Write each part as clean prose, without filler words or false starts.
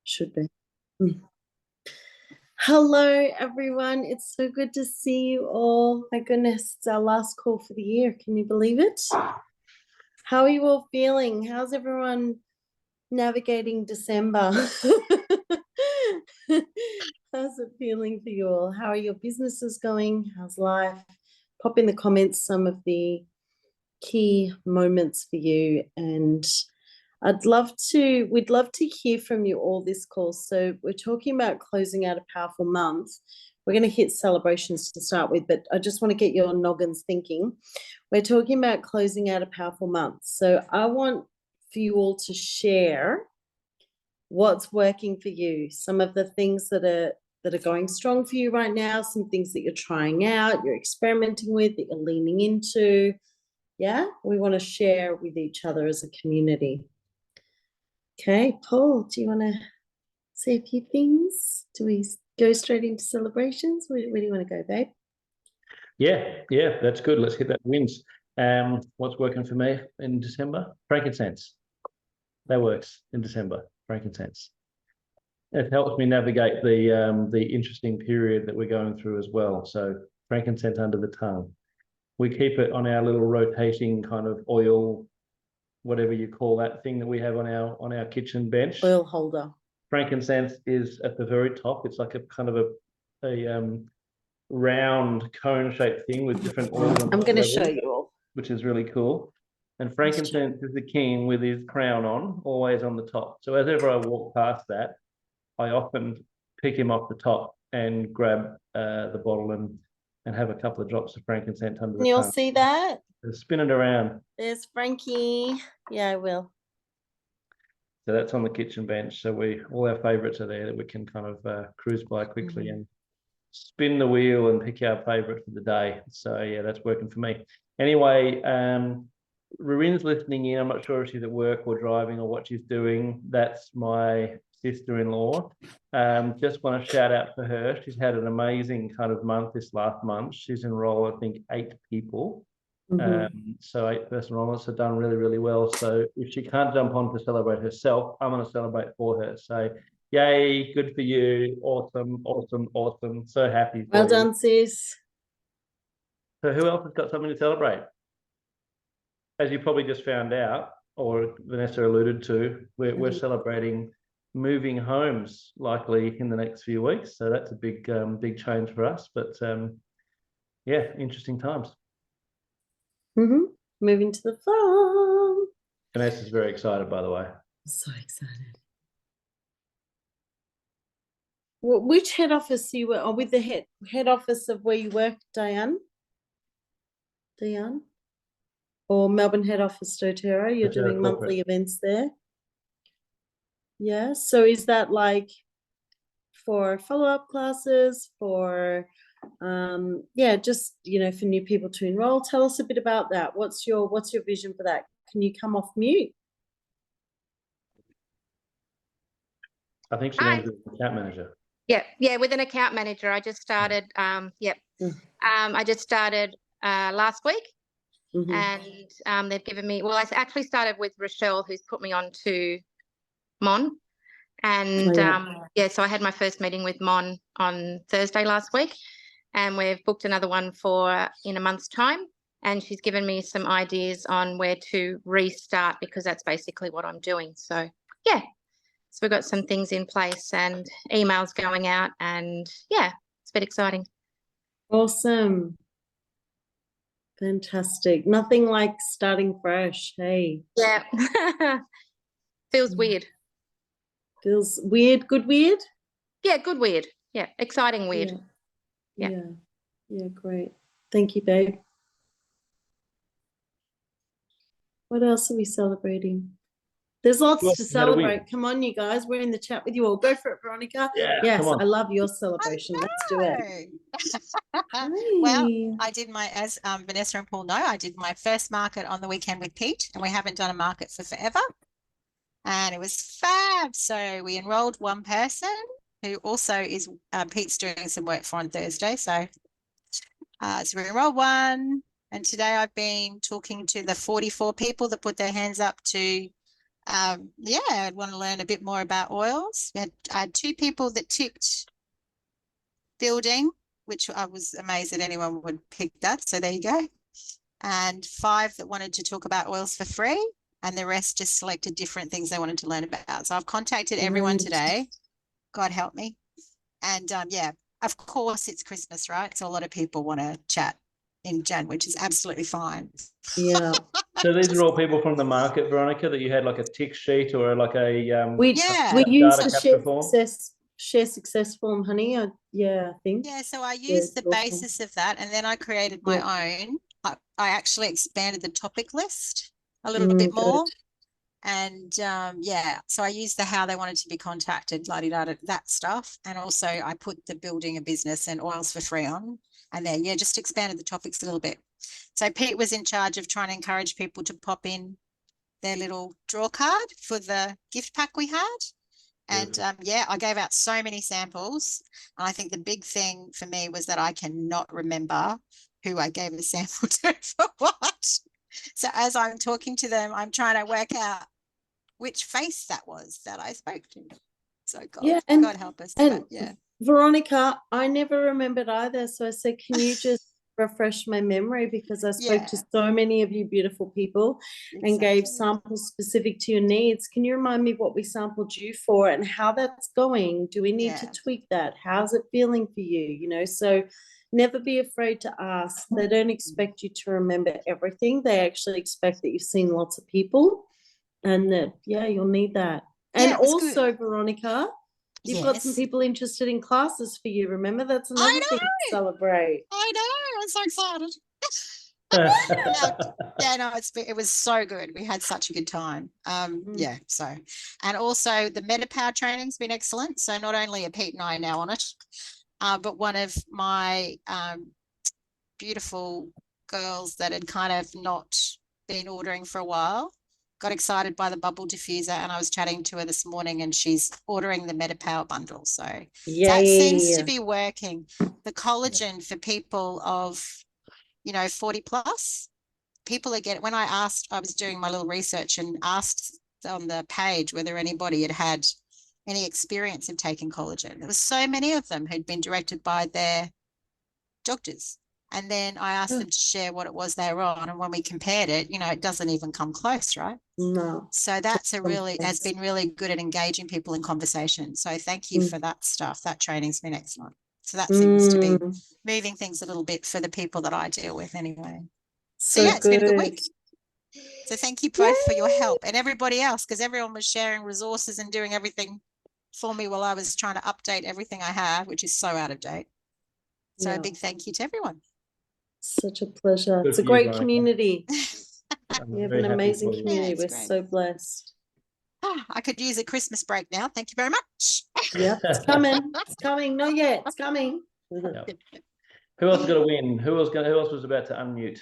Should be. Hello, everyone. It's so good to see you all. My goodness, it's our last call for the year. Can you believe it? How are you all feeling? How's everyone navigating December? How's it feeling for you all? How are your businesses going? How's life? Pop in the comments some of the key moments for you, and we'd love to hear from you all this call. So we're talking about closing out a powerful month. We're going to hit celebrations to start with, but I just want to get your noggins thinking. We're talking about closing out a powerful month. So I want for you all to share what's working for you, some of the things that are going strong for you right now, some things that you're trying out, you're experimenting with, that you're leaning into. Yeah, we want to share with each other as a community. Okay, Paul, do you want to say a few things? Do we go straight into celebrations? Where do you want to go, babe? Yeah, that's good. Let's hit that wins. What's working for me in December? Frankincense. That works in December. Frankincense. It helps me navigate the interesting period that we're going through as well. So frankincense under the tongue. We keep it on our little rotating kind of oil, whatever you call that thing that we have on our kitchen bench. Oil holder. Frankincense is at the very top. It's like a kind of a round cone-shaped thing with different oils. I'm going to show you all, which is really cool. And frankincense is the king with his crown on, always on the top. So as ever I walk past that, I often pick him off the top and grab the bottle and have a couple of drops of frankincense under the tongue. Can you all see that? Spin it around. There's Frankie. Yeah, I will. So that's on the kitchen bench. So all our favourites are there that we can kind of cruise by quickly and spin the wheel and pick our favourite for the day. So yeah, that's working for me. Anyway, Rarin's listening in. I'm not sure if she's at work or driving or what she's doing. That's my sister-in-law. Just want to shout out for her. She's had an amazing kind of month this last month. She's enrolled, I think, 8 people. So 8 person enrollments have done really, really well. So if she can't jump on to celebrate herself, I'm going to celebrate for her. So yay, good for you. Awesome. So happy. Well done, sis. So who else has got something to celebrate? As you probably just found out, or Vanessa alluded to, we're celebrating moving homes likely in the next few weeks. So that's a big change for us. But yeah, interesting times. Moving to the farm. Vanessa's very excited, by the way. So excited. Well, which head office you were, or with the head office of where you work, Diane? Or Melbourne head office, doTERRA? You're doing monthly events there? Yeah. So is that like for follow-up classes, for just for new people to enroll? Tell us a bit about that. What's your vision for that? Can you come off mute? I think she means an account manager. Yeah, with an account manager. I just started. I just started last week, and they've given me. Well, I actually started with Rochelle, who's put me on to Mon, and so I had my first meeting with Mon on Thursday last week, and we've booked another one for in a month's time. And she's given me some ideas on where to restart, because that's basically what I'm doing. So yeah. So we've got some things in place and emails going out, and yeah, it's a bit exciting. Awesome. Fantastic. Nothing like starting fresh, hey? Yeah. Feels weird. Feels weird, good weird? Yeah, good weird. Yeah, exciting weird. Yeah, great. Thank you, babe. What else are we celebrating? There's lots to celebrate. Come on, you guys. We're in the chat with you all. Go for it, Veronica. Yeah, yes, I love your celebration. Let's do it. Well, I did as Vanessa and Paul know, I did my first market on the weekend with Pete, and we haven't done a market for forever. And it was fab. So we enrolled one person who also is Pete's doing some work for on Thursday. So we enrolled one. And today I've been talking to the 44 people that put their hands up to Yeah, I'd want to learn a bit more about oils. I had 2 people that ticked building, which I was amazed that anyone would pick that. So there you go. And 5 that wanted to talk about oils for free, and the rest just selected different things they wanted to learn about. So I've contacted everyone today. God help me. And yeah, of course it's Christmas, right? So a lot of people want to chat in Jan, which is absolutely fine. Yeah. So these are all people from the market, Veronica, that you had like a tick sheet or like a We Yeah. use data the capture form? share success form, honey. Yeah, I think. Yeah, so I Yeah, used the awesome. basis of that, and then I created my own. I actually expanded the topic list a little bit more. Good. And yeah, so I used the how they wanted to be contacted, that stuff. And also I put the building a business and oils for free on. And then, yeah, just expanded the topics a little bit. So Pete was in charge of trying to encourage people to pop in their little draw card for the gift pack we had. And yeah, I gave out so many samples. And I think the big thing for me was that I cannot remember who I gave a sample to for what. So as I'm talking to them, I'm trying to work out which face that was that I spoke to. So God help us. And yeah. Veronica, I never remembered either. So I said, can you just refresh my memory, because I spoke to so many of you beautiful people and gave samples specific to your needs. Can you remind me what we sampled you for and how that's going? Do we need to tweak that? How's it feeling for you? You know, so never be afraid to ask. They don't expect you to remember everything. They actually expect that you've seen lots of people, and that, yeah, you'll need that. And also, good. Veronica, you've got some people interested in classes for you. Remember, that's another thing to celebrate. I know. I'm so excited. No, it was so good. We had such a good time. Yeah, so, and also the MetaPower training's been excellent. So not only are Pete and I now on it, but one of my beautiful girls that had kind of not been ordering for a while got excited by the bubble diffuser, and I was chatting to her this morning, and she's ordering the MetaPower bundle. So that seems to be working. The collagen for people of 40 plus, people are getting. When I was doing my little research and asked on the page whether anybody had any experience of taking collagen, there was so many of them who'd been directed by their doctors. And then I asked them to share what it was they were on. And when we compared it, it doesn't even come close, right? No. So that's has been really good at engaging people in conversation. So thank you for that stuff. That training's been excellent. So that seems to be moving things a little bit for the people that I deal with anyway. So yeah, it's been a good week. So thank you both for your help, and everybody else, because everyone was sharing resources and doing everything for me while I was trying to update everything I have, which is so out of date. So a big thank you to everyone. Such a pleasure. It's a great community. We have an amazing community. We're so blessed. I could use a Christmas break now. Thank you very much. Yeah, it's coming. It's coming. Not yet. It's coming. Yep. Who else got a win? Who else was about to unmute?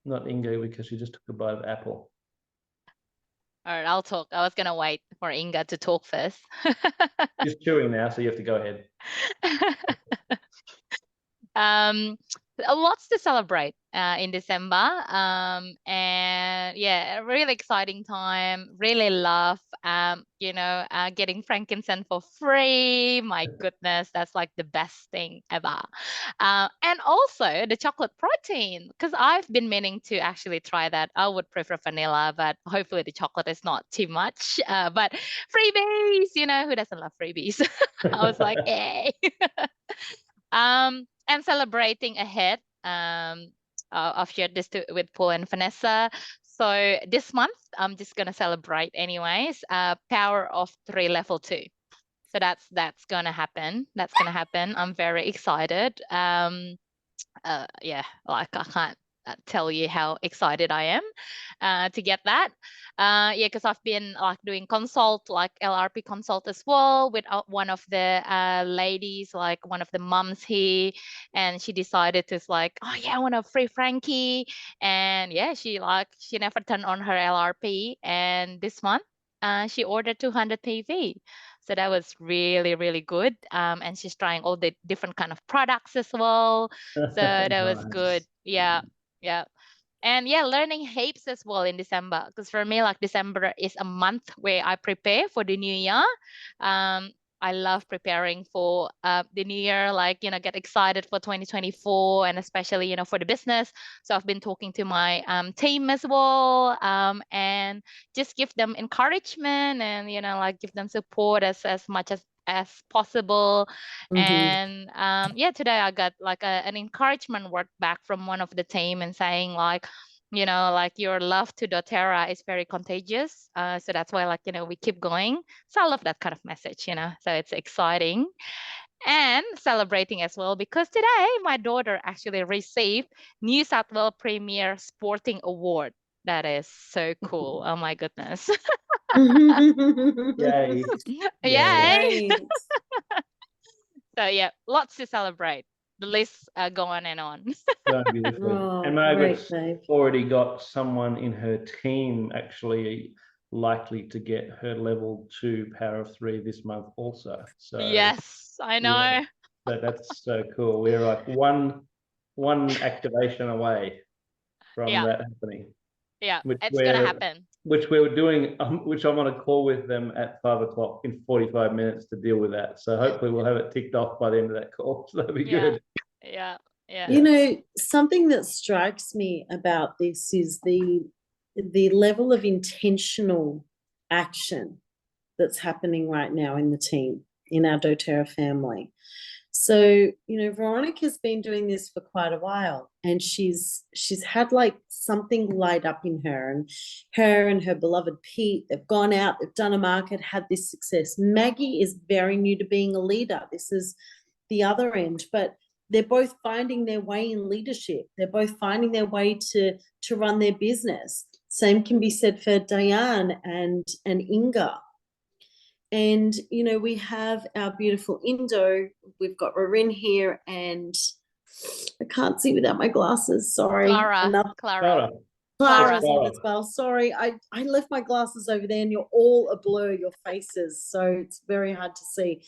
Not Inga, because she just took a bite of apple. All right, I'll talk. I was going to wait for Inga to talk first. She's chewing now, so you have to go ahead. Lots to celebrate in December, and yeah, a really exciting time. Really love getting frankincense for free. My goodness, that's like the best thing ever. And also the chocolate protein, because I've been meaning to actually try that. I would prefer vanilla, but hopefully the chocolate is not too much. But freebies, who doesn't love freebies? I was like, hey. And celebrating ahead. I've shared this with Paul and Vanessa. So this month, I'm just gonna celebrate anyways. Power of 3 level 2. So that's gonna happen. That's gonna happen. I'm very excited. Yeah, like I can't tell you how excited I am to get that. Yeah, because I've been like doing consult, like LRP consult as well with one of the ladies, like one of the mums here, and she decided to like, oh yeah, I want a free Frankie, and yeah, she never turned on her LRP, and this month she ordered 200 PV. So that was really, really good. And she's trying all the different kind of products as well. So that was good. Yeah. And yeah, learning heaps as well in December, because for me, like December is a month where I prepare for the new year. I love preparing for the new year, like, you know, get excited for 2024, and especially, you know, for the business. So I've been talking to my team as well, and just give them encouragement, and, you know, like give them support as much as possible. And yeah, today I got like an encouragement word back from one of the team, and saying like, you know, like your love to doTERRA is very contagious. So that's why, like, you know, we keep going. So I love that kind of message, you know, so it's exciting and celebrating as well, because today my daughter actually received New South Wales Premier Sporting Award. That is so cool. Oh my goodness. Yay. Yay. Right. So yeah, lots to celebrate. The list go on and on. So beautiful. Oh, And great, Margaret's Dave. already got someone in her team actually likely to get her level 2 power of 3 this month also. So Yes, I know. yeah, so that's so cool. We're like one activation away from Yeah. that happening. Yeah, Which it's gonna happen. Which we were doing, which I'm on a call with them at 5 o'clock in 45 minutes to deal with that. So hopefully we'll have it ticked off by the end of that call. So that'll be Yeah. good. Yeah. Yeah. You know, something that strikes me about this is the level of intentional action that's happening right now in the team, in our doTERRA family. So, you know, Veronica's been doing this for quite a while, and she's had like something light up in her, and her beloved Pete, they've gone out, they've done a market, had this success. Maggie is very new to being a leader. This is the other end, but they're both finding their way in leadership. They're both finding their way to run their business. Same can be said for Diane and Inga. And, you know, we have our beautiful Indo. We've got Rarin here, and I can't see without my glasses. Sorry. Clara. Clara. Clara's Clara. here as well. Sorry, I left my glasses over there, and you're all a blur, your faces, so it's very hard to see.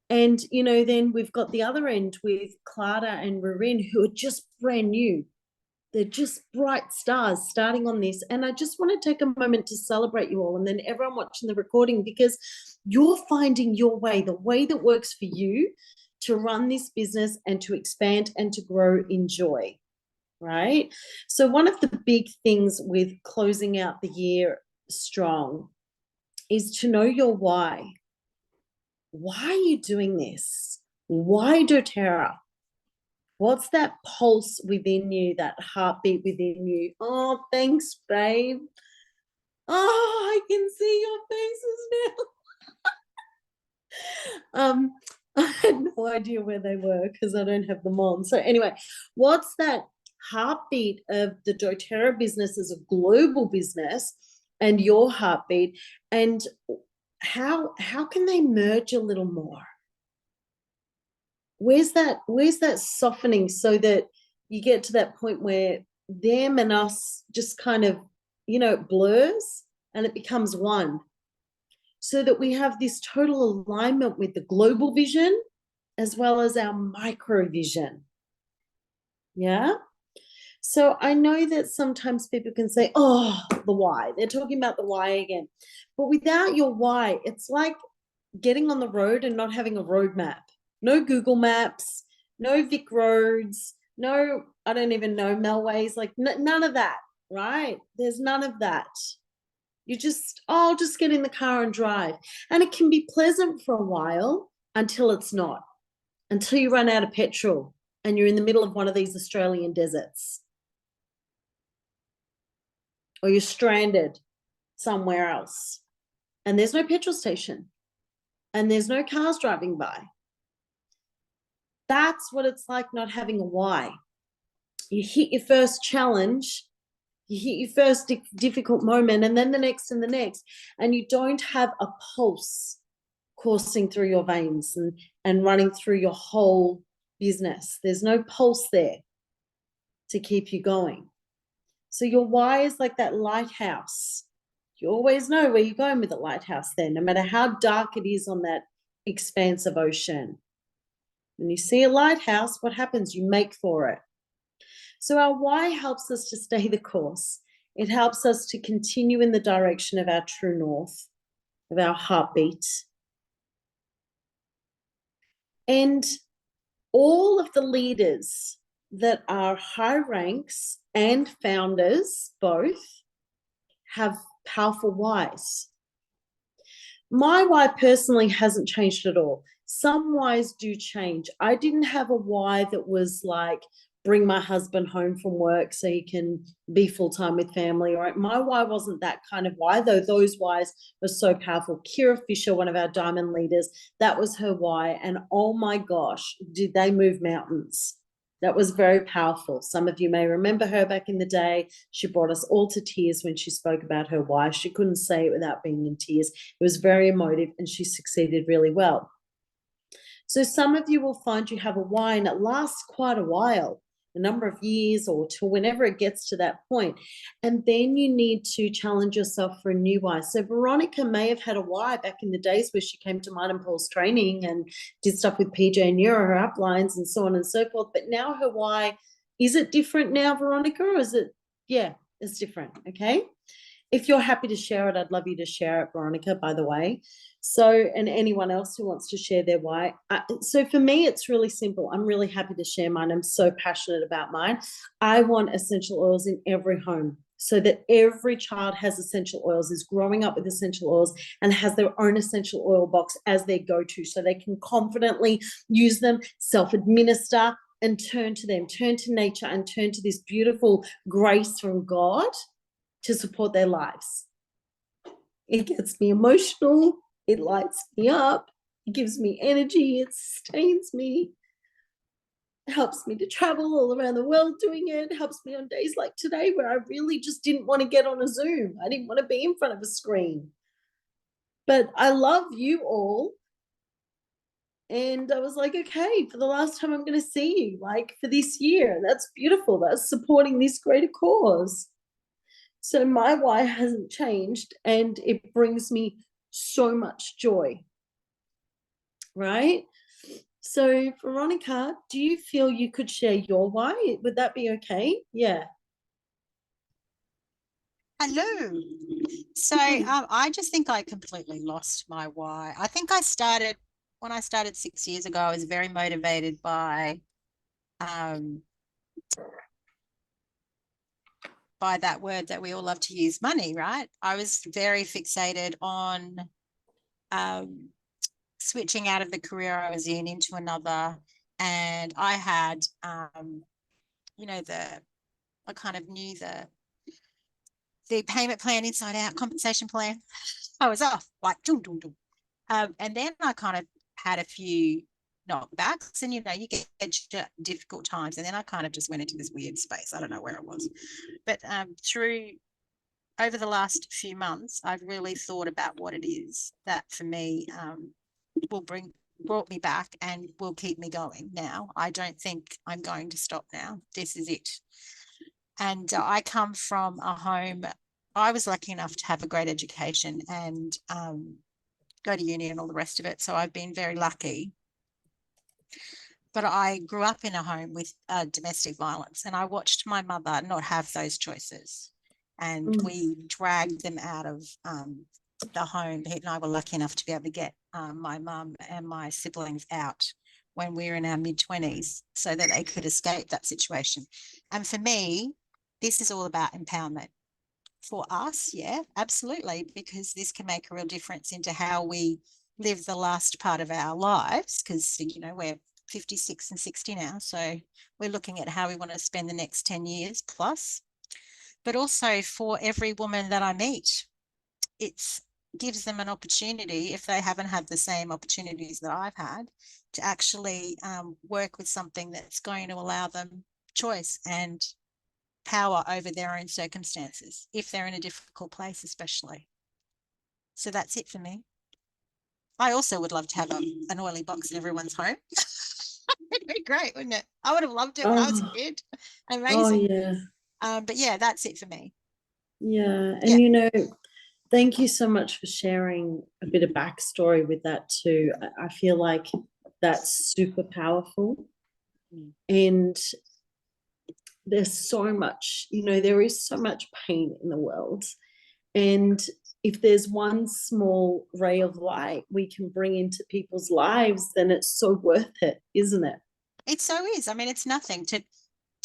And, you know, then we've got the other end with Clara and Rarin, who are just brand new. They're just bright stars starting on this. And I just want to take a moment to celebrate you all, and then everyone watching the recording, because you're finding your way, the way that works for you to run this business and to expand and to grow in joy, right? So one of the big things with closing out the year strong is to know your why. Why are you doing this? Why doTERRA? What's that pulse within you, that heartbeat within you? Oh, thanks, babe. Oh, I can see your faces now. I had no idea where they were because I don't have them on. So anyway, what's that heartbeat of the doTERRA business as a global business, and your heartbeat, and how can they merge a little more? Where's that softening, so that you get to that point where them and us just kind of, you know, it blurs and it becomes one, so that we have this total alignment with the global vision as well as our micro vision. Yeah. So I know that sometimes people can say, oh, the why. They're talking about the why again. But without your why, it's like getting on the road and not having a roadmap. No Google Maps, no Vic Roads, no, I don't even know, Melways, like none of that, right? There's none of that. You just, oh, I'll just get in the car and drive. And it can be pleasant for a while until it's not, until you run out of petrol and you're in the middle of one of these Australian deserts. Or you're stranded somewhere else and there's no petrol station and there's no cars driving by. That's what it's like not having a why. You hit your first challenge, you hit your first difficult moment, and then the next and the next, and you don't have a pulse coursing through your veins and running through your whole business. There's no pulse there to keep you going. So your why is like that lighthouse. You always know where you're going with the lighthouse then, no matter how dark it is on that expanse of ocean. When you see a lighthouse, what happens? You make for it. So our why helps us to stay the course. It helps us to continue in the direction of our true north, of our heartbeat. And all of the leaders that are high ranks and founders both have powerful whys. My why personally hasn't changed at all. Some whys do change. I didn't have a why that was like, bring my husband home from work so he can be full-time with family. Right? My why wasn't that kind of why, though those whys were so powerful. Kira Fisher, one of our diamond leaders, that was her why. And oh my gosh, did they move mountains. That was very powerful. Some of you may remember her back in the day. She brought us all to tears when she spoke about her why. She couldn't say it without being in tears. It was very emotive, and she succeeded really well. So some of you will find you have a why, and it lasts quite a while, a number of years or till whenever it gets to that point. And then you need to challenge yourself for a new why. So Veronica may have had a why back in the days where she came to mine and Paul's training and did stuff with PJ and Neuro, her uplines and so on and so forth. But now her why, is it different now, Veronica, or is it, yeah, it's different, okay? If you're happy to share it, I'd love you to share it, Veronica, by the way. So, and anyone else who wants to share their why. So for me, it's really simple. I'm really happy to share mine. I'm so passionate about mine. I want essential oils in every home so that every child has essential oils, is growing up with essential oils, and has their own essential oil box as their go-to, so they can confidently use them, self-administer, and turn to them, turn to nature, and turn to this beautiful grace from God to support their lives. It gets me emotional. It lights me up. It gives me energy. It sustains me. It helps me to travel all around the world doing it. It helps me on days like today where I really just didn't want to get on a Zoom. I didn't want to be in front of a screen. But I love you all. And I was like, okay, for the last time I'm going to see you, like for this year. That's beautiful. That's supporting this greater cause. So my why hasn't changed, and it brings me so much joy, right? So Veronica, do you feel you could share your why? Would that be okay? Yeah. Hello. So I just think I completely lost my why. I think when I started 6 years ago, I was very motivated by that word that we all love to use, money, right? I was very fixated on switching out of the career I was in into another. And I had, you know, I kind of knew the payment plan inside out, compensation plan. I was off, like, doom, doom, doom. And then I kind of had a few knockbacks, and, you know, you get difficult times. And then I kind of just went into this weird space. I don't know where it was. But over the last few months, I've really thought about what it is that for me brought me back and will keep me going now. I don't think I'm going to stop now. This is it. And I come from a home, I was lucky enough to have a great education and go to uni and all the rest of it. So I've been very lucky. But I grew up in a home with domestic violence, and I watched my mother not have those choices. And we dragged them out of the home. Pete and I were lucky enough to be able to get my mum and my siblings out when we were in our mid-20s so that they could escape that situation. And for me, this is all about empowerment. For us, yeah, absolutely, because this can make a real difference into how we live the last part of our lives, because, you know, we're 56 and 60 now, so we're looking at how we want to spend the next 10 years plus. But also for every woman that I meet, it gives them an opportunity, if they haven't had the same opportunities that I've had, to actually work with something that's going to allow them choice and power over their own circumstances, if they're in a difficult place especially. So that's it for me. I also would love to have an oily box in everyone's home. It'd be great, wouldn't it? I would have loved it when I was a kid. Amazing. Oh, yeah. But yeah, that's it for me. Yeah. And, you know, thank you so much for sharing a bit of backstory with that too. I feel like that's super powerful. And there's so much, there is so much pain in the world. And if there's one small ray of light we can bring into people's lives, then it's so worth it, isn't it? It so is. I mean, it's nothing to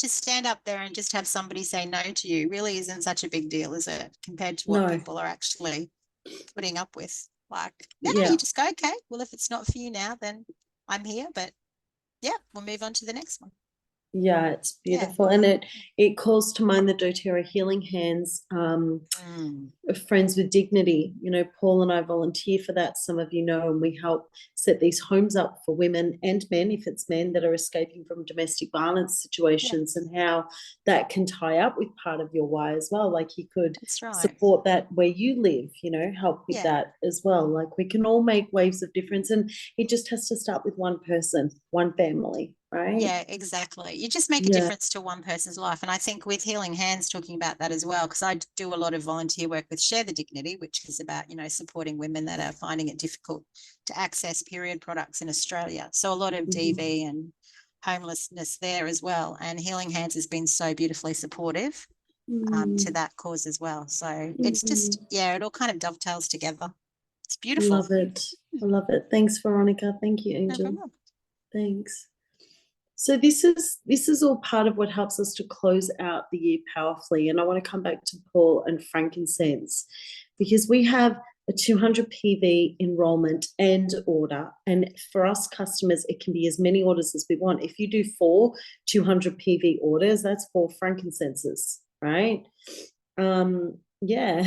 stand up there and just have somebody say no to you really isn't such a big deal, is it? Compared to what No. people are actually putting up with. Like, Yeah. you just go, okay, well, if it's not for you now, then I'm here. But yeah, we'll move on to the next one. Yeah, it's beautiful. And it calls to mind the doTERRA Healing Hands, Friends with Dignity. Paul and I volunteer for that, some of you know, and we help set these homes up for women and men, if it's men that are escaping from domestic violence situations, and how that can tie up with part of your why as well. Like you could support that where you live, help with that as well. Like we can all make waves of difference, and it just has to start with one person, one family. Right? Yeah, exactly. You just make a difference to one person's life. And I think with Healing Hands talking about that as well, because I do a lot of volunteer work with Share the Dignity, which is about, supporting women that are finding it difficult to access period products in Australia. So a lot of DV and homelessness there as well. And Healing Hands has been so beautifully supportive to that cause as well. So it's just, it all kind of dovetails together. It's beautiful. Love it. I love it. Thanks, Veronica. Thank you, Angel. No problem. Thanks. So this is all part of what helps us to close out the year powerfully. And I want to come back to Paul and frankincense, because we have a 200 PV enrollment and order. And for us customers, it can be as many orders as we want. If you do 4 200 PV orders, that's 4 frankincenses, right? Yeah.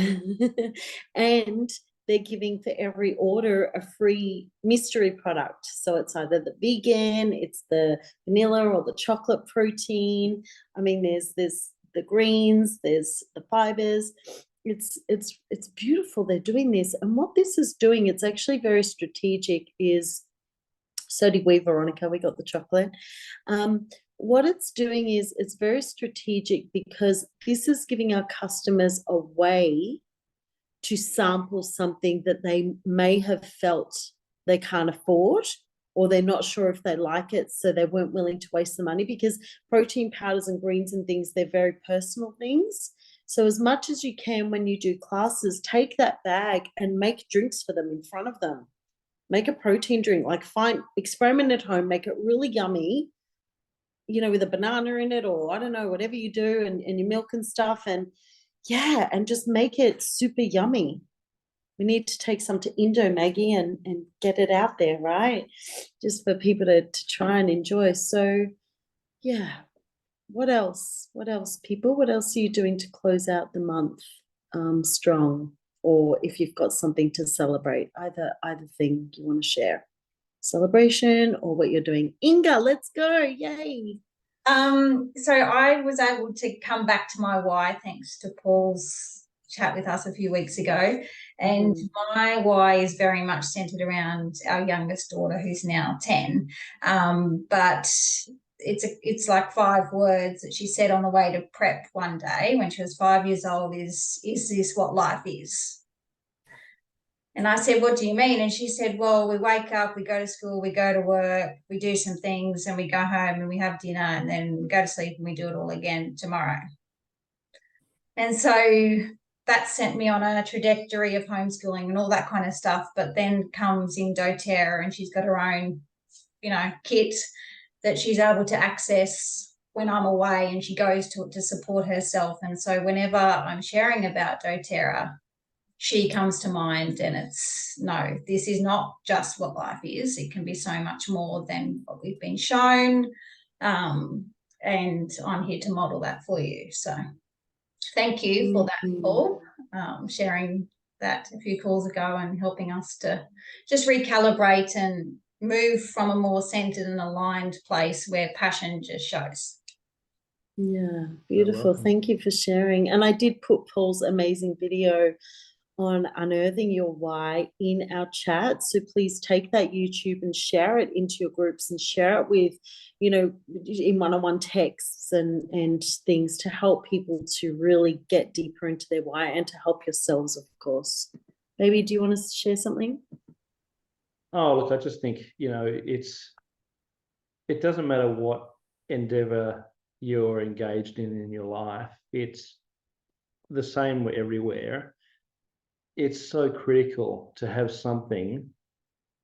And they're giving for every order a free mystery product. So it's either the vegan, it's the vanilla or the chocolate protein. I mean, there's the greens, there's the fibers. It's beautiful. They're doing this. And what this is doing, it's actually very strategic, is, so did we, Veronica, we got the chocolate. What it's doing is it's very strategic, because this is giving our customers a way to sample something that they may have felt they can't afford, or they're not sure if they like it, so they weren't willing to waste the money, because protein powders and greens and things, they're very personal things. So as much as you can when you do classes, take that bag and make drinks for them in front of them. Make a protein drink, like experiment at home, make it really yummy, with a banana in it, or I don't know, whatever you do, and your milk and stuff, and just make it super yummy. We need to take some to Indo, Maggie, and get it out there, right? Just for people to try and enjoy. So, what else? What else, people? What else are you doing to close out the month strong? Or if you've got something to celebrate, either thing you want to share. Celebration or what you're doing. Inga, let's go. Yay. So I was able to come back to my why thanks to Paul's chat with us a few weeks ago, and my why is very much centered around our youngest daughter, who's now 10, but it's like 5 words that she said on the way to prep one day when she was 5 years old. Is this what life is? And I said, what do you mean? And she said, well, we wake up, we go to school, we go to work, we do some things, and we go home and we have dinner, and then we go to sleep and we do it all again tomorrow. And so that sent me on a trajectory of homeschooling and all that kind of stuff. But then comes in doTERRA, and she's got her own, kit that she's able to access when I'm away, and she goes to support herself. And so whenever I'm sharing about doTERRA, she comes to mind, and no, this is not just what life is. It can be so much more than what we've been shown. And I'm here to model that for you. So thank you for that, Paul, sharing that a few calls ago and helping us to just recalibrate and move from a more centered and aligned place where passion just shows. Yeah, beautiful. Thank you for sharing. And I did put Paul's amazing video on unearthing your why in our chat. So please take that YouTube and share it into your groups, and share it with, in one-on-one texts and things to help people to really get deeper into their why, and to help yourselves, of course. Baby, do you want to share something? Oh, look, I just think, it doesn't matter what endeavor you're engaged in your life, it's the same everywhere. It's so critical to have something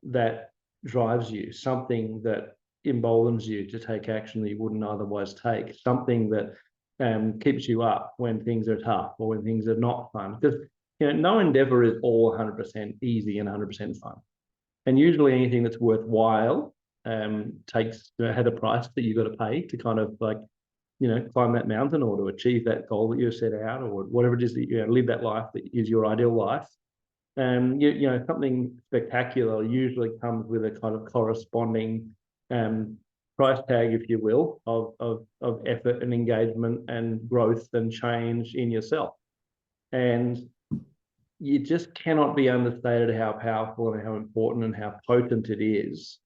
that drives you, something that emboldens you to take action that you wouldn't otherwise take, something that keeps you up when things are tough or when things are not fun. Because no endeavor is all 100% easy and 100% fun. And usually anything that's worthwhile has a price that you've got to pay to kind of like, climb that mountain or to achieve that goal that you've set out, or whatever it is that live that life that is your ideal life. Something spectacular usually comes with a kind of corresponding price tag, if you will, of effort and engagement and growth and change in yourself. And you just cannot be understated how powerful and how important and how potent it is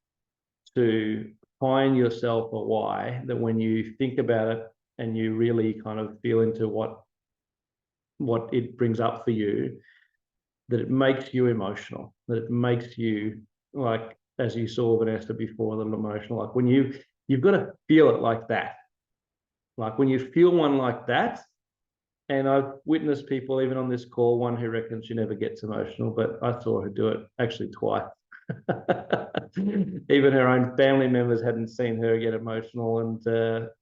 to find yourself a why, that when you think about it and you really kind of feel into what it brings up for you, that it makes you emotional, that it makes you, like, as you saw Vanessa before, a little emotional. Like when you've got to feel it like that. Like when you feel one like that, and I've witnessed people, even on this call, one who reckons she never gets emotional, but I saw her do it actually twice. Even her own family members hadn't seen her get emotional, and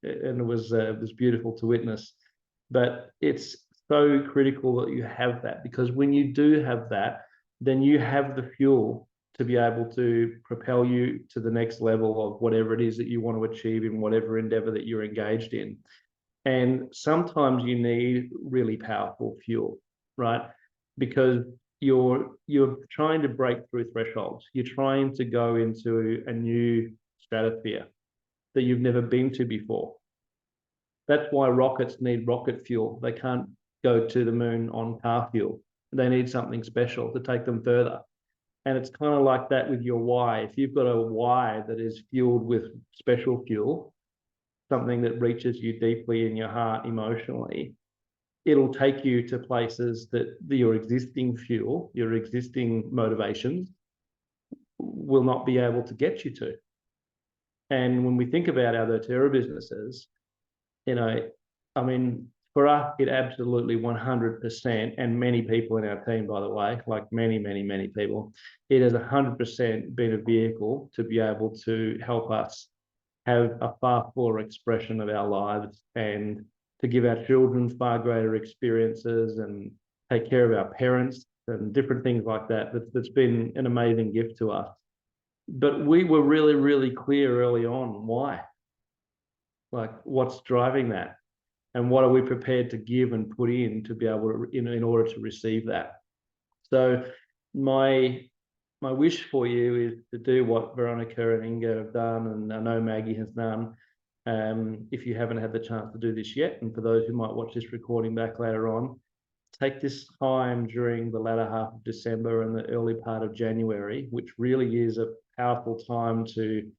it was beautiful to witness. But it's so critical that you have that, because when you do have that, then you have the fuel to be able to propel you to the next level of whatever it is that you want to achieve in whatever endeavor that you're engaged in. And sometimes you need really powerful fuel, right? Because you're trying to break through thresholds. You're trying to go into a new stratosphere that you've never been to before. That's why rockets need rocket fuel. They can't go to the moon on car fuel. They need something special to take them further. And it's kind of like that with your why. If you've got a why that is fueled with special fuel, something that reaches you deeply in your heart emotionally, it'll take you to places that your existing fuel, your existing motivations will not be able to get you to. And when we think about our doTERRA businesses, I mean, for us, it absolutely 100%, and many people in our team, by the way, like many, many, many people, it has 100% been a vehicle to be able to help us have a far fuller expression of our lives and to give our children far greater experiences and take care of our parents and different things like that. That's been an amazing gift to us. But we were really, really clear early on why. Like, what's driving that? And what are we prepared to give and put in to be able to, in order to receive that? So my wish for you is to do what Veronica and Inga have done, and I know Maggie has done. If you haven't had the chance to do this yet, and for those who might watch this recording back later on, take this time during the latter half of December and the early part of January, which really is a powerful time to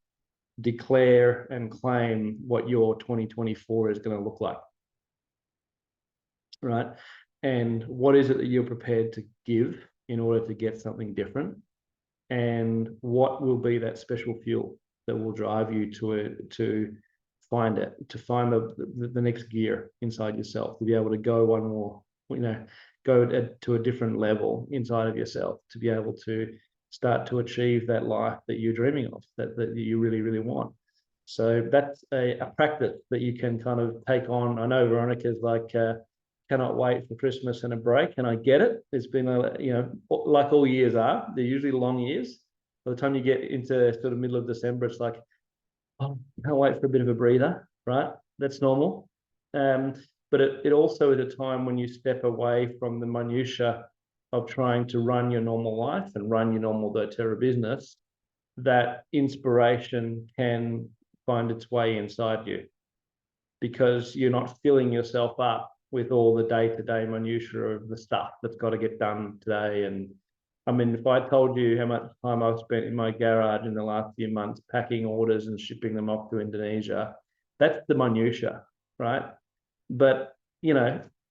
declare and claim what your 2024 is going to look like. Right? And what is it that you're prepared to give in order to get something different? And what will be that special fuel that will drive you to find it, to find the next gear inside yourself, to be able to go one more, go to a different level inside of yourself, to be able to start to achieve that life that you're dreaming of, that you really, really want. So that's a practice that you can kind of take on. I know Veronica's like, cannot wait for Christmas and a break, and I get it. It's been like all years are. They're usually long years. By the time you get into sort of middle of December, it's like, oh, can't wait for a bit of a breather, right? That's normal. But it also is a time when you step away from the minutiae of trying to run your normal life and run your normal doTERRA business, that inspiration can find its way inside you, because you're not filling yourself up with all the day-to-day minutiae of the stuff that's got to get done today. And I mean, if I told you how much time I've spent in my garage in the last few months packing orders and shipping them off to Indonesia, that's the minutiae, right? But,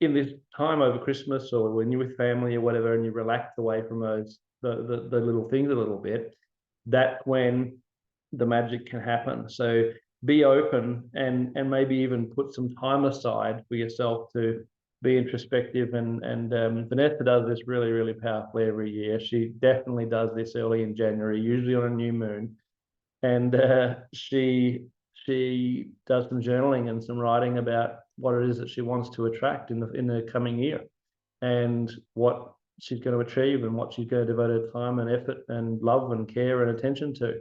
in this time over Christmas or when you're with family or whatever, and you relax away from those, the little things a little bit, that's when the magic can happen. So be open and maybe even put some time aside for yourself to be introspective. And Vanessa does this really, really powerfully every year. She definitely does this early in January, usually on a new moon. And she does some journaling and some writing about what it is that she wants to attract in the coming year, and what she's going to achieve, and what she's going to devote her time and effort and love and care and attention to.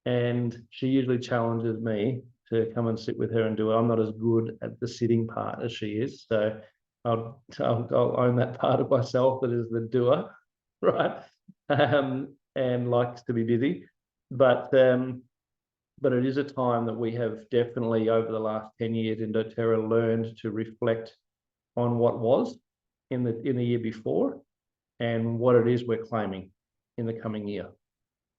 And she usually challenges me to come and sit with her and do it. I'm not as good at the sitting part as she is, so I'll own that part of myself that is the doer, right? And likes to be busy, but it is a time that we have definitely over the last 10 years in doTERRA learned to reflect on what was in the year before and what it is we're claiming in the coming year.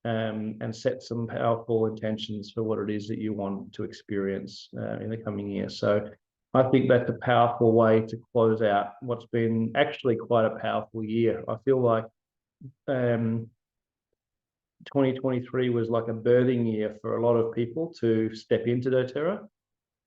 And set some powerful intentions for what it is that you want to experience in the coming year. So I think that's a powerful way to close out what's been actually quite a powerful year. I feel like 2023 was like a birthing year for a lot of people to step into doTERRA,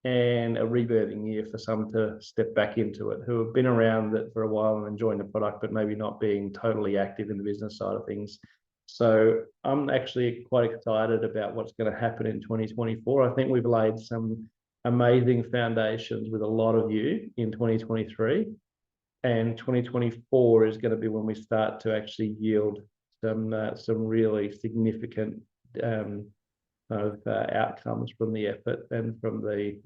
and a rebirthing year for some to step back into it, who have been around it for a while and enjoying the product, but maybe not being totally active in the business side of things. So I'm actually quite excited about what's going to happen in 2024. I think we've laid some amazing foundations with a lot of you in 2023, and 2024 is going to be when we start to actually yield some really significant outcomes from the effort and from the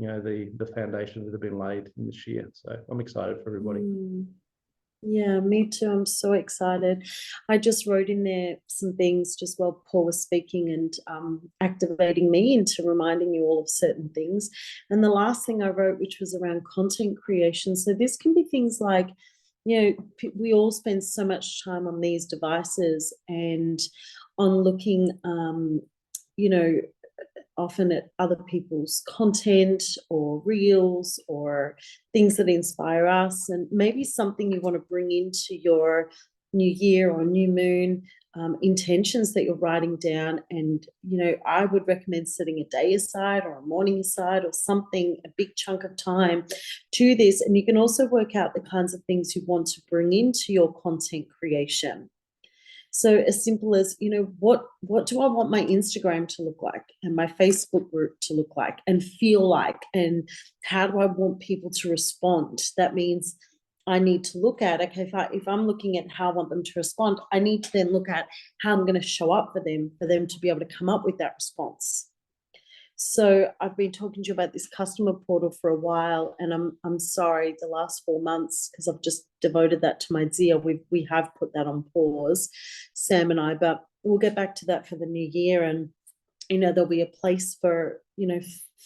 foundations that have been laid in this year. So I'm excited for everybody. Yeah, me too. I'm so excited. I just wrote in there some things just while Paul was speaking and activating me into reminding you all of certain things. And the last thing I wrote, which was around content creation. So this can be things like, we all spend so much time on these devices and on looking, often at other people's content or reels or things that inspire us, and maybe something you want to bring into your new year or new moon intentions that you're writing down. And I would recommend setting a day aside or a morning aside or something, a big chunk of time to this. And you can also work out the kinds of things you want to bring into your content creation. So as simple as, what do I want my Instagram to look like and my Facebook group to look like and feel like, and how do I want people to respond? That means I need to look at, okay, if I'm looking at how I want them to respond, I need to then look at how I'm going to show up for them to be able to come up with that response. So I've been talking to you about this customer portal for a while, and I'm sorry, the last 4 months, because I've just devoted that to my Zia, we have put that on pause, Sam and I, but we'll get back to that for the new year. And there'll be a place for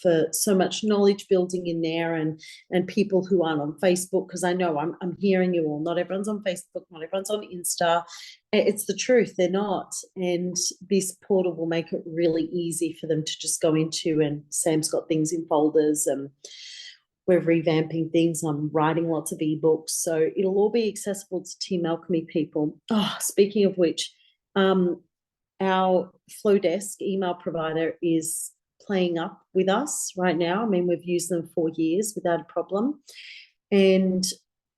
for so much knowledge building in there, and people who aren't on Facebook, because I know I'm hearing you all, not everyone's on Facebook, not everyone's on Insta. It's the truth, they're not. And this portal will make it really easy for them to just go into, and Sam's got things in folders, and we're revamping things. I'm writing lots of ebooks, so it'll all be accessible to Team Alchemy people. Oh, speaking of which, our Flowdesk email provider is playing up with us right now. I mean, we've used them for years without a problem. And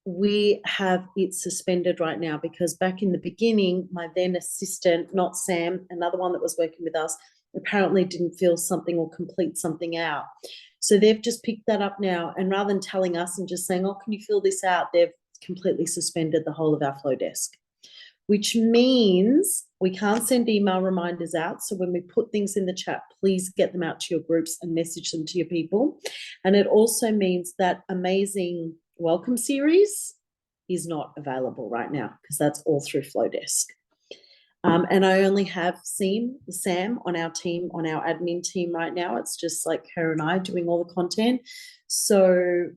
we have it suspended right now because back in the beginning, my then assistant, not Sam, another one that was working with us, apparently didn't fill something or complete something out. So they've just picked that up now. And rather than telling us and just saying, oh, can you fill this out? They've completely suspended the whole of our Flowdesk, which means we can't send email reminders out. So when we put things in the chat, please get them out to your groups and message them to your people. And it also means that amazing welcome series is not available right now because that's all through Flowdesk. And I only have Sam on our team, on our admin team right now. It's just like her and I doing all the content. So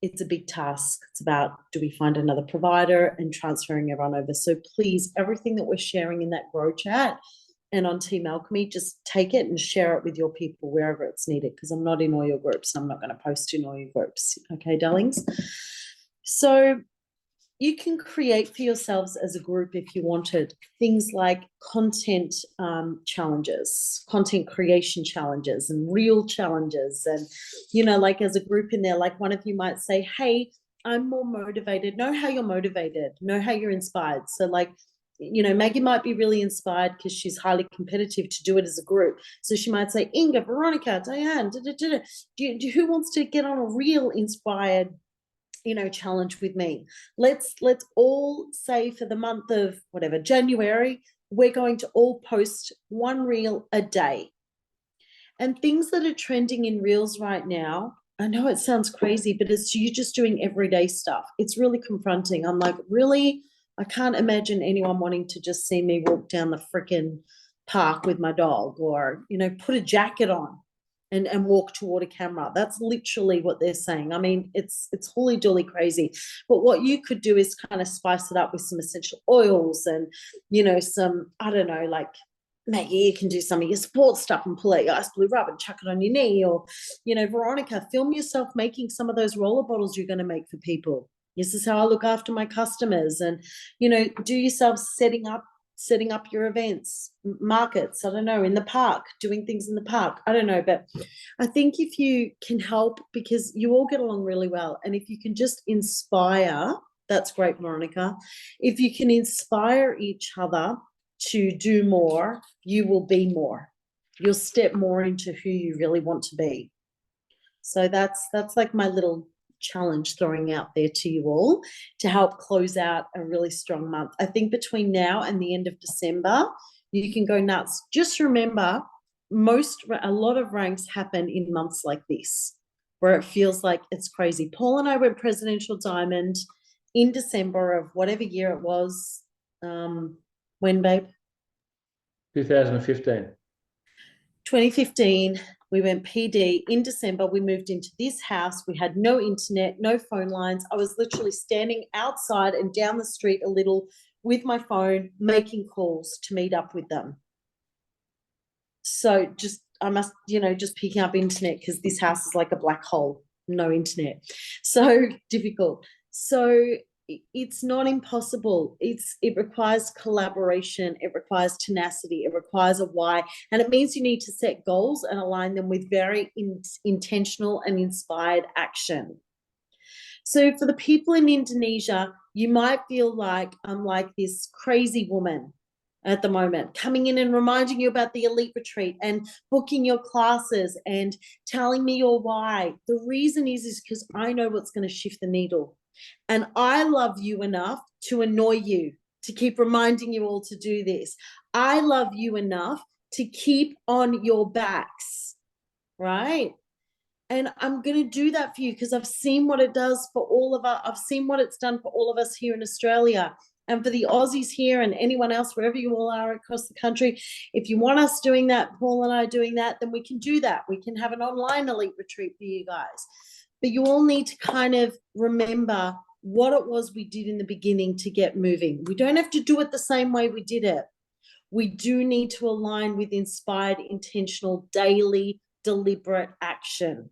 it's a big task. It's about, do we find another provider and transferring everyone over? So please, everything that we're sharing in that Grow chat and on Team Alchemy, just take it and share it with your people wherever it's needed, because I'm not in all your groups. I'm not going to post in all your groups. Okay, darlings? So you can create for yourselves as a group, if you wanted, things like content challenges, content creation challenges, and reel challenges. And, you know, like as a group in there, like one of you might say, hey, I'm more motivated. Know how you're motivated. Know how you're inspired. So like, you know, Maggie might be really inspired because she's highly competitive to do it as a group. So she might say, Inga, Veronica, Diane, who wants to get on a real inspired, you know, challenge with me? Let's all say for the month of whatever, January, we're going to all post one reel a day. And things that are trending in reels right now, I know it sounds crazy, but it's you just doing everyday stuff. It's really confronting. I'm like, really? I can't imagine anyone wanting to just see me walk down the freaking park with my dog, or, you know, put a jacket on and walk toward a camera. That's literally what they're saying. I mean, it's holy dolly crazy. But what you could do is kind of spice it up with some essential oils and, you know, some, I don't know, like, Maggie, you can do some of your sports stuff and pull out your ice blue rub and chuck it on your knee. Or, you know, Veronica, film yourself making some of those roller bottles you're going to make for people. This is how I look after my customers. And, you know, do yourself setting up your events, markets, I don't know, in the park, doing things in the park. I don't know, but I think if you can help, because you all get along really well, and if you can just inspire, that's great, Veronica. If you can inspire each other to do more, you will be more. You'll step more into who you really want to be. So that's like my little challenge throwing out there to you all to help close out a really strong month. I think between now and the end of December, you can go nuts. Just remember, a lot of ranks happen in months like this, where it feels like it's crazy. Paul and I went Presidential Diamond in December of whatever year it was. When, babe? 2015. 2015. We went PD in December. We moved into this house. We had no internet, no phone lines. I was literally standing outside and down the street a little with my phone, making calls to meet up with them. So I must, you know, just picking up internet, because this house is like a black hole, no internet. So difficult. So it's not impossible. It requires collaboration. It requires tenacity. It requires a why. And it means you need to set goals and align them with very intentional and inspired action. So for the people in Indonesia, you might feel like I'm like this crazy woman at the moment, coming in and reminding you about the elite retreat and booking your classes and telling me your why. The reason is because I know what's going to shift the needle. And I love you enough to annoy you, to keep reminding you all to do this. I love you enough to keep on your backs, right? And I'm going to do that for you because I've seen what it does for all of us. I've seen what it's done for all of us here in Australia, and for the Aussies here and anyone else, wherever you all are across the country. If you want us doing that, Paul and I doing that, then we can do that. We can have an online elite retreat for you guys. But you all need to kind of remember what it was we did in the beginning to get moving. We don't have to do it the same way we did it. We do need to align with inspired, intentional, daily, deliberate action.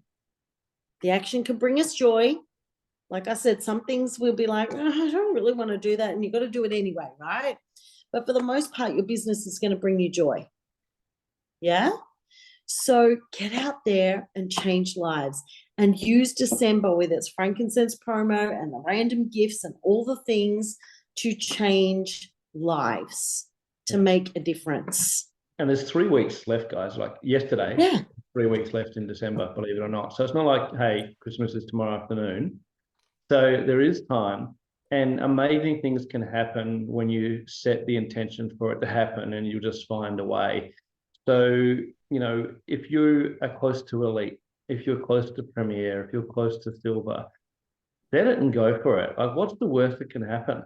The action can bring us joy. Like I said, some things we'll be like, oh, I don't really want to do that. And you've got to do it anyway, right? But for the most part, your business is going to bring you joy. Yeah? So get out there and change lives, and use December with its frankincense promo and the random gifts and all the things to change lives, to make a difference. And there's 3 weeks left, guys. Like yesterday, Yeah. 3 weeks left in December, believe it or not. So it's not like, hey, Christmas is tomorrow afternoon. So there is time, and amazing things can happen when you set the intention for it to happen, and you just find a way. So, you know, if you are close to elite, if you're close to premier, if you're close to silver, set it and go for it. Like, what's the worst that can happen?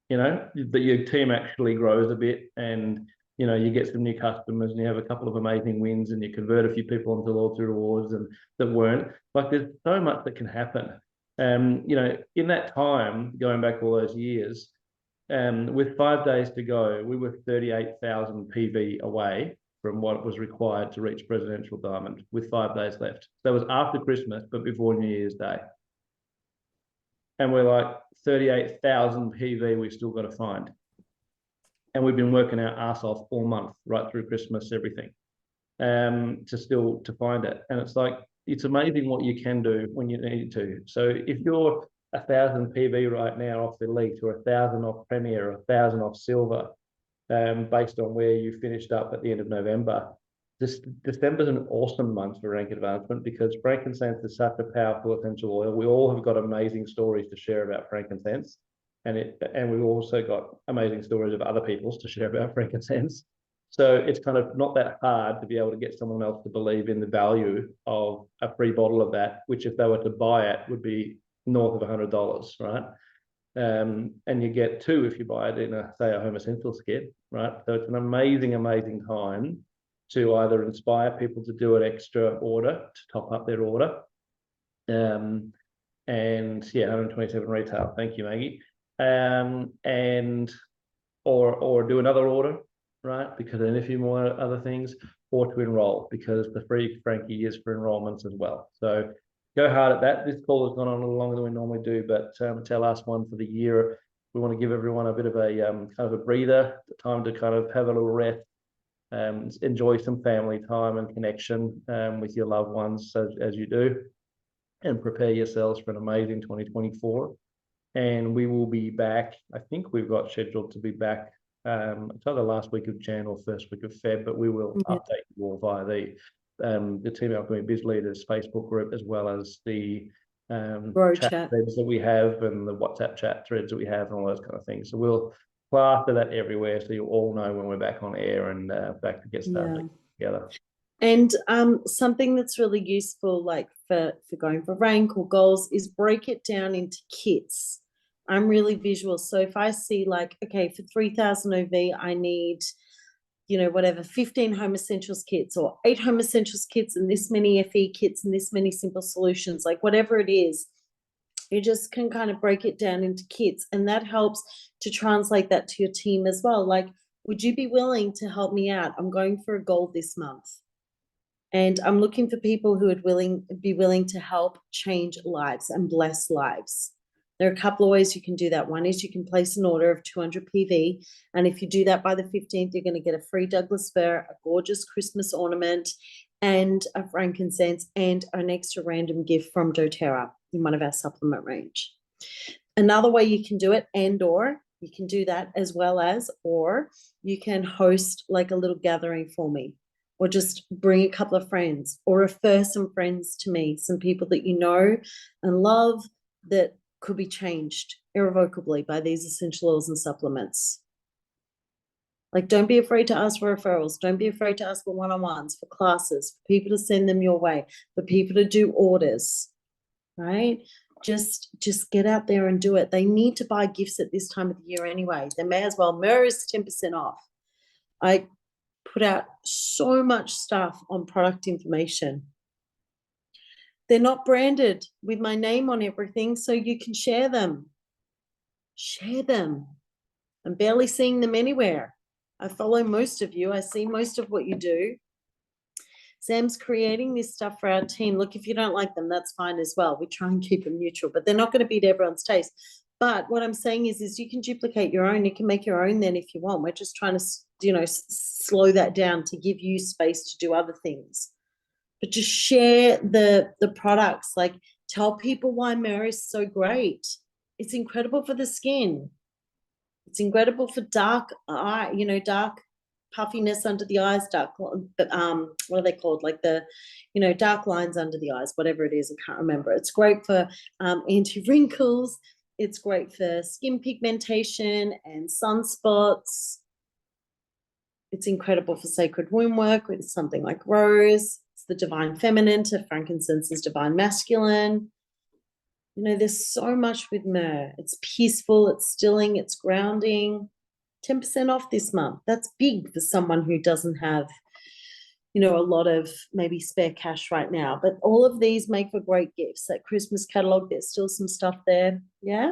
You know, that your team actually grows a bit, and, you know, you get some new customers and you have a couple of amazing wins, and you convert a few people onto loyalty rewards and that weren't. Like, there's so much that can happen. You know, in that time, going back all those years, with 5 days to go, we were 38,000 PV away from what was required to reach Presidential Diamond with 5 days left. That was after Christmas, but before New Year's Day. and we're like 38,000 PV we've still got to find. And we've been working our ass off all month, right through Christmas, everything, to find it. And it's like, it's amazing what you can do when you need to. So if you're 1,000 PV right now off Elite, or 1,000 off Premier, or 1,000 off Silver, based on where you finished up at the end of November, December's an awesome month for rank advancement, because frankincense is such a powerful essential oil. We all have got amazing stories to share about frankincense, and we've also got amazing stories of other people's to share about frankincense. So it's kind of not that hard to be able to get someone else to believe in the value of a free bottle of that, which if they were to buy it would be north of $100, right? And you get 2 if you buy it in say a Home Essentials kit, right? So it's an amazing, amazing time to either inspire people to do an extra order to top up their order. And yeah, 127 retail. Thank you, Maggie. Or do another order, right? Because then a few more other things, or to enroll, because the free Frankie is for enrollments as well. So go hard at that. This call has gone on a little longer than we normally do, but it's our last one for the year. We want to give everyone a bit of a kind of a breather, time to kind of have a little rest, enjoy some family time and connection with your loved ones as you do, and prepare yourselves for an amazing 2024. And we will be back. I think we've got scheduled to be back it's either last week of Jan or first week of Feb, but we will update you all via the Team Alchemy Biz Leaders Facebook group, as well as the chat threads that we have, and the WhatsApp chat threads that we have, and all those kind of things. So we'll plaster that everywhere, so you all know when we're back on air and back to get started together. And something that's really useful, like for going for rank or goals, is break it down into kits. I'm really visual. So if I see like, okay, for 3,000 OV, I need, you know, whatever, 15 Home Essentials kits, or 8 Home Essentials kits, and this many FE kits, and this many Simple Solutions, like whatever it is, you just can kind of break it down into kits. And that helps to translate that to your team as well. Like, would you be willing to help me out? I'm going for a goal this month, and I'm looking for people who would be willing to help change lives and bless lives. There are a couple of ways you can do that. One is you can place an order of 200 PV. And if you do that by the 15th, you're going to get a free Douglas fir, a gorgeous Christmas ornament, and a frankincense, and an extra random gift from doTERRA in one of our supplement range. Another way you can do it, or you can do that as well as, or you can host like a little gathering for me, or just bring a couple of friends, or refer some friends to me, some people that you know and love that could be changed irrevocably by these essential oils and supplements. Like, don't be afraid to ask for referrals. Don't be afraid to ask for one-on-ones, for classes, for people to send them your way, for people to do orders, right? Just get out there and do it. They need to buy gifts at this time of the year anyway. They may as well. Mirror is 10% off. I put out so much stuff on product information. They're not branded with my name on everything, so you can share them. Share them. I'm barely seeing them anywhere. I follow most of you. I see most of what you do. Sam's creating this stuff for our team. Look, if you don't like them, that's fine as well. We try and keep them neutral, but they're not going to be to everyone's taste. But what I'm saying is you can duplicate your own. You can make your own then if you want. We're just trying to, you know, slow that down to give you space to do other things. But just share the products. Like, tell people why Mirror is so great. It's incredible for the skin. It's incredible for dark eye, you know, dark puffiness under the eyes, dark, but what are they called? Like the, you know, dark lines under the eyes, whatever it is, I can't remember. It's great for anti-wrinkles. It's great for skin pigmentation and sunspots. It's incredible for sacred womb work with something like rose. It's the divine feminine to frankincense's divine masculine. You know, there's so much with myrrh. It's peaceful, it's stilling, it's grounding. 10% off this month. That's big for someone who doesn't have, you know, a lot of maybe spare cash right now. But all of these make for great gifts. That Christmas catalog, there's still some stuff there. Yeah.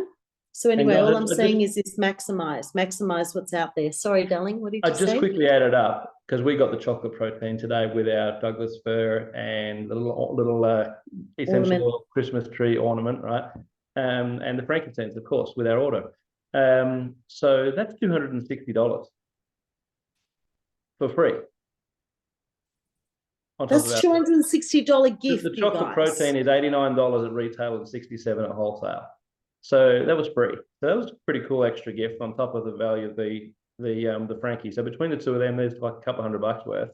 So anyway, all I'm saying is maximize what's out there. Sorry, darling, what did you say? I just quickly added up, because we got the chocolate protein today with our Douglas fir and the little essential oil Christmas tree ornament, right? and the frankincense, of course, with our order. So that's $260 for free. That's $260 gift. The chocolate protein is $89 at retail and $67 at wholesale. So that was free. So that was a pretty cool extra gift on top of the value of the Frankie. So between the two of them, there's like a couple $100 worth.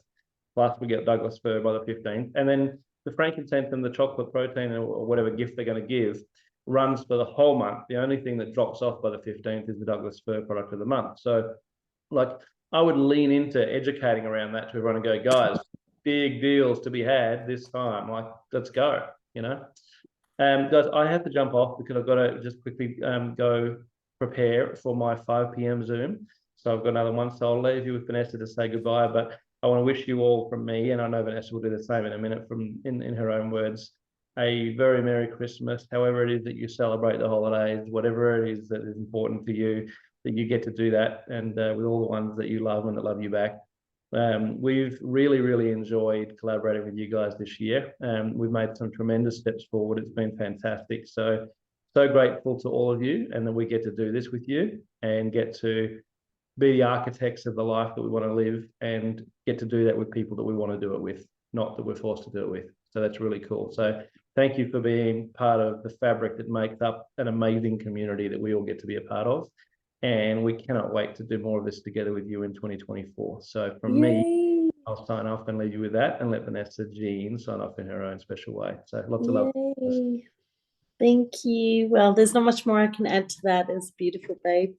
Plus we get Douglas fir by the 15th, and then the frankincense and the chocolate protein or whatever gift they're going to give runs for the whole month. The only thing that drops off by the 15th is the Douglas fir product of the month. So, like, I would lean into educating around that to everyone and go, guys, big deals to be had this time. Like, let's go, you know. Guys, I have to jump off because I've got to just quickly go prepare for my 5 p.m. Zoom. So I've got another one. So I'll leave you with Vanessa to say goodbye. But I want to wish you all from me, and I know Vanessa will do the same in a minute from in her own words, a very Merry Christmas, however it is that you celebrate the holidays, whatever it is that is important for you, that you get to do that, and with all the ones that you love and that love you back. We've really, really enjoyed collaborating with you guys this year. We've made some tremendous steps forward. It's been fantastic. So grateful to all of you, and that we get to do this with you and get to be the architects of the life that we want to live, and get to do that with people that we want to do it with, not that we're forced to do it with. So that's really cool. So thank you for being part of the fabric that makes up an amazing community that we all get to be a part of. And we cannot wait to do more of this together with you in 2024. So from me, I'll sign off and leave you with that, and let Vanessa Jean sign off in her own special way. So lots of love. Thank you. Well, there's not much more I can add to that. It's beautiful, babe.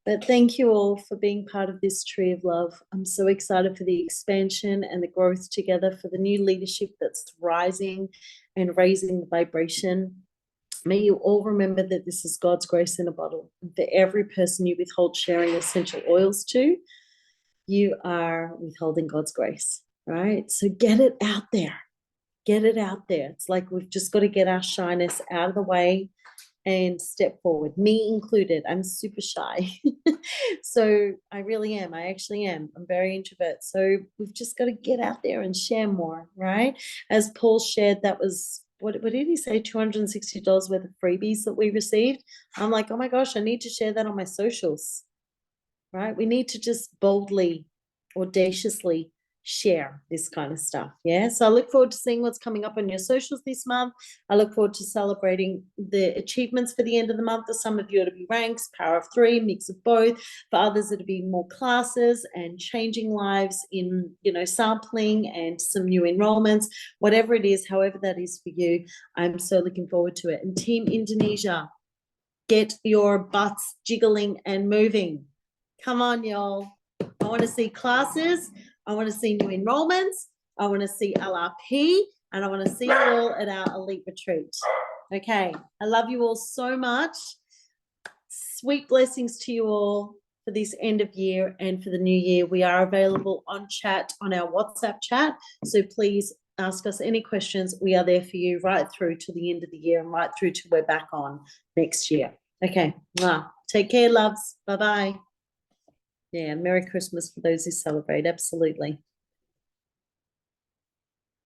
But thank you all for being part of this tree of love. I'm so excited for the expansion and the growth together, for the new leadership that's rising and raising the vibration. May you all remember that this is God's grace in a bottle. And for every person you withhold sharing essential oils to, you are withholding God's grace, right? So get it out there. Get it out there. It's like we've just got to get our shyness out of the way and step forward, me included. I'm super shy. So I really am. I actually am. I'm very introvert. So we've just got to get out there and share more, right? As Paul shared, that was, what did he say? $260 worth of freebies that we received. I'm like, oh my gosh, I need to share that on my socials, right? We need to just boldly, audaciously share this kind of stuff. Yeah. So I look forward to seeing what's coming up on your socials this month. I look forward to celebrating the achievements for the end of the month. For some of you, it'll be ranks, power of 3, mix of both. For others, it'll be more classes and changing lives in, you know, sampling and some new enrollments, whatever it is, however that is for you. I'm so looking forward to it. And Team Indonesia, get your butts jiggling and moving. Come on, y'all. I want to see classes. I want to see new enrollments. I want to see LRP, and I want to see you all at our elite retreat. Okay. I love you all so much. Sweet blessings to you all for this end of year and for the new year. We are available on chat, on our WhatsApp chat. So please ask us any questions. We are there for you right through to the end of the year and right through to we're back on next year. Okay. Take care, loves. Bye-bye. Yeah, Merry Christmas for those who celebrate. Absolutely.